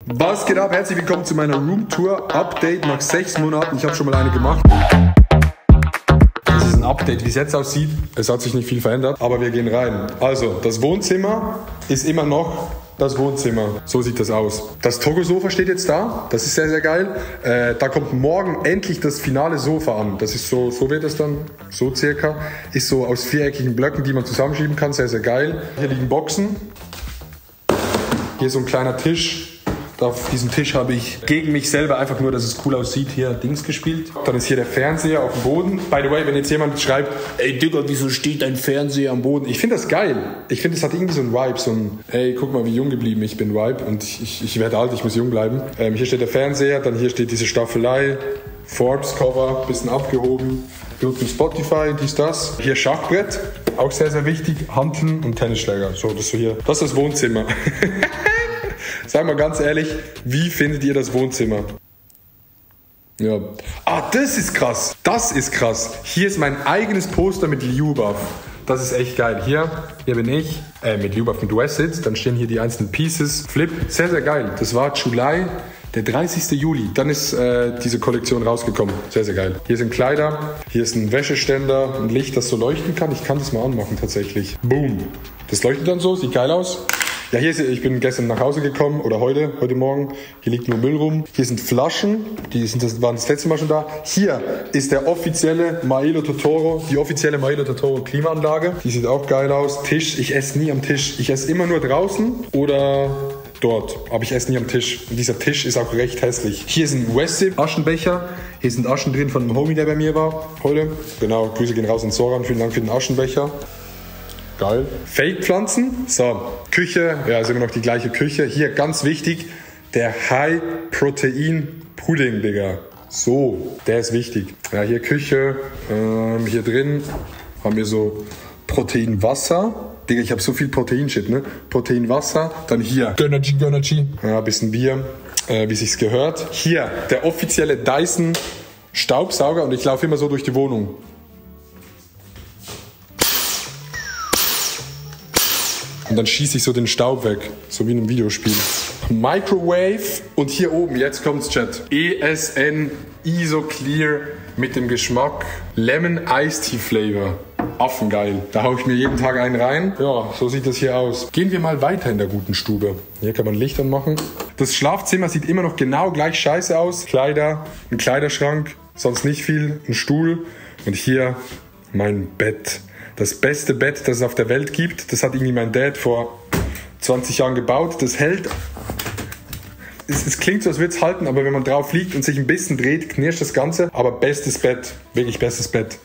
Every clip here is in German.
Was geht ab? Herzlich willkommen zu meiner Roomtour. Update nach 6 Monaten. Ich habe schon mal eine gemacht. Das ist ein Update, wie es jetzt aussieht. Es hat sich nicht viel verändert, aber wir gehen rein. Also, das Wohnzimmer ist immer noch das Wohnzimmer. So sieht das aus. Das Togo-Sofa steht jetzt da. Das ist sehr, sehr geil. Da kommt morgen endlich das finale Sofa an. Das ist so wird das dann, so circa. Ist so aus viereckigen Blöcken, die man zusammenschieben kann. Sehr, sehr geil. Hier liegen Boxen. Hier so ein kleiner Tisch. Auf diesem Tisch habe ich gegen mich selber einfach nur, dass es cool aussieht, hier Dings gespielt. Dann ist hier der Fernseher auf dem Boden. By the way, wenn jetzt jemand schreibt, ey Digga, wieso steht dein Fernseher am Boden? Ich finde das geil. Ich finde, es hat irgendwie so ein Vibe, so ein, ey, guck mal, wie jung geblieben ich bin Vibe. Und ich werde alt, ich muss jung bleiben. Hier steht der Fernseher, dann hier steht diese Staffelei, Forbes-Cover, bisschen abgehoben. Hier unten Spotify, dies, das. Hier Schachbrett, auch sehr, sehr wichtig. Hanteln und Tennisschläger. So, das ist hier. Das ist das Wohnzimmer. Sag mal ganz ehrlich, wie findet ihr das Wohnzimmer? Ja. Ah, das ist krass. Das ist krass. Hier ist mein eigenes Poster mit Lyubov. Das ist echt geil. Hier bin ich mit Lyubov und Wes sitzt. Dann stehen hier die einzelnen Pieces. Flip, sehr, sehr geil. Das war July, der 30. Juli. Dann ist diese Kollektion rausgekommen. Sehr, sehr geil. Hier sind Kleider. Hier ist ein Wäscheständer, ein Licht, das so leuchten kann. Ich kann das mal anmachen tatsächlich. Boom. Das leuchtet dann so, sieht geil aus. Ja, ich bin gestern nach Hause gekommen, oder heute Morgen. Hier liegt nur Müll rum. Hier sind Flaschen, waren das letzte Mal schon da. Hier ist der offizielle Maelo Totoro, die offizielle Maelo Totoro Klimaanlage. Die sieht auch geil aus. Tisch, ich esse nie am Tisch. Ich esse immer nur draußen oder dort, aber ich esse nie am Tisch. Und dieser Tisch ist auch recht hässlich. Hier sind Westsip Aschenbecher. Hier sind Aschen drin von einem Homie, der bei mir war heute. Genau, Grüße gehen raus an Soran. Vielen Dank für den Aschenbecher. Geil. Fake-Pflanzen. So, Küche. Ja, ist immer noch die gleiche Küche. Hier, ganz wichtig, der High-Protein-Pudding, Digga. So, der ist wichtig. Ja, hier Küche. Hier drin haben wir so Proteinwasser. Digga, ich habe so viel Proteinshit, ne? Proteinwasser. Dann hier Gönnergy. Ja, bisschen Bier, wie sich's gehört. Hier, der offizielle Dyson Staubsauger. Und ich laufe immer so durch die Wohnung. Und dann schieße ich so den Staub weg, so wie in einem Videospiel. Microwave und hier oben, jetzt kommt's Chat. ESN Isoclear mit dem Geschmack Lemon Iced Tea Flavor. Affengeil. Da hau ich mir jeden Tag einen rein. Ja, so sieht das hier aus. Gehen wir mal weiter in der guten Stube. Hier kann man Licht anmachen. Das Schlafzimmer sieht immer noch genau gleich scheiße aus. Kleider, ein Kleiderschrank, sonst nicht viel, ein Stuhl. Und hier mein Bett. Das beste Bett, das es auf der Welt gibt. Das hat irgendwie mein Dad vor 20 Jahren gebaut. Das hält. Es klingt so, als würde es halten, aber wenn man drauf liegt und sich ein bisschen dreht, knirscht das Ganze. Aber bestes Bett. Wirklich bestes Bett.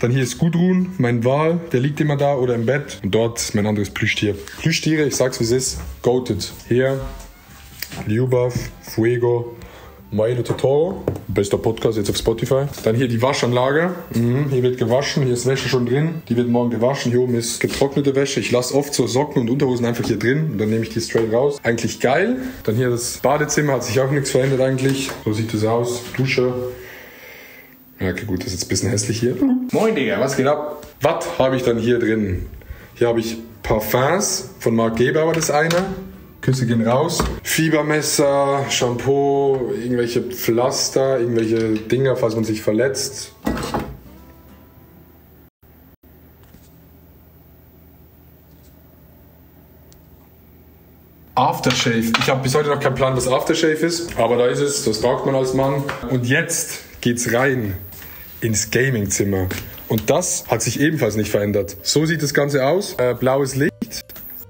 Dann hier ist Gudrun, mein Wal. Der liegt immer da oder im Bett. Und dort ist mein anderes Plüschtier. Plüschtiere, ich sag's wie es ist. Goated. Hier Lyubov, Fuego, Maelo Totoro. Bester Podcast jetzt auf Spotify. Dann hier die Waschanlage. Hier wird gewaschen. Hier ist Wäsche schon drin. Die wird morgen gewaschen. Hier oben ist getrocknete Wäsche. Ich lasse oft so Socken und Unterhosen einfach hier drin. Und dann nehme ich die straight raus. Eigentlich geil. Dann hier das Badezimmer. Hat sich auch nichts verändert eigentlich. So sieht es aus. Dusche. Ja, okay, gut. Das ist jetzt ein bisschen hässlich hier. Moin, Digga. Was geht ab? Was habe ich dann hier drin? Hier habe ich Parfums von Marc Gebauer, das eine. Küsse gehen raus. Fiebermesser, Shampoo, irgendwelche Pflaster, irgendwelche Dinger, falls man sich verletzt. Aftershave. Ich habe bis heute noch keinen Plan, was Aftershave ist, aber da ist es. Das braucht man als Mann. Und jetzt geht's rein ins Gamingzimmer. Und das hat sich ebenfalls nicht verändert. So sieht das Ganze aus. Blaues Licht.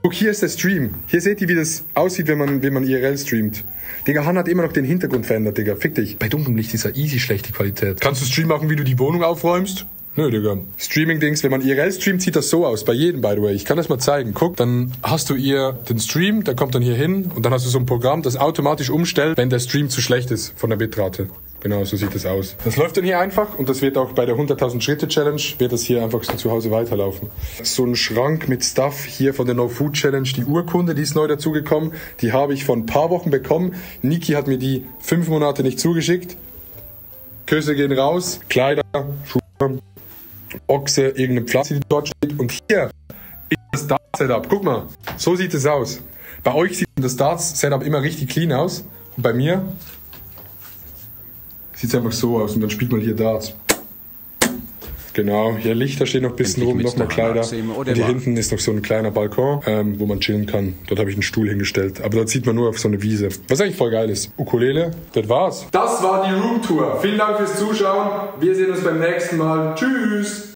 Guck, hier ist der Stream. Hier seht ihr, wie das aussieht, wenn man IRL streamt. Digga, Han hat immer noch den Hintergrund verändert, Digga. Fick dich. Bei dunklem Licht ist ja easy schlechte Qualität. Kannst du Stream machen, wie du die Wohnung aufräumst? Nö, Digga. Streaming-Dings, wenn man IRL streamt, sieht das so aus. Bei jedem, by the way. Ich kann das mal zeigen. Guck, dann hast du den Stream, der kommt dann hier hin und dann hast du so ein Programm, das automatisch umstellt, wenn der Stream zu schlecht ist von der Bitrate. Genau, so sieht das aus. Das läuft dann hier einfach und das wird auch bei der 100.000 Schritte Challenge, wird das hier einfach so zu Hause weiterlaufen. So ein Schrank mit Stuff hier von der No Food Challenge, die Urkunde, die ist neu dazugekommen. Die habe ich vor ein paar Wochen bekommen. Niki hat mir die 5 Monate nicht zugeschickt. Küsse gehen raus, Kleider, Schuhe, Ochse, irgendeine Pflanze, die dort steht. Und hier ist das Dart-Setup. Guck mal, so sieht es aus. Bei euch sieht das Darts-Setup immer richtig clean aus. Bei mir sieht es einfach so aus und dann spielt man hier Darts. Genau, hier Lichter stehen noch ein bisschen rum, nochmal Kleider. Und hier hinten ist noch so ein kleiner Balkon, wo man chillen kann. Dort habe ich einen Stuhl hingestellt. Aber dort sieht man nur auf so eine Wiese. Was eigentlich voll geil ist. Ukulele, das war's. Das war die Roomtour. Vielen Dank fürs Zuschauen. Wir sehen uns beim nächsten Mal. Tschüss.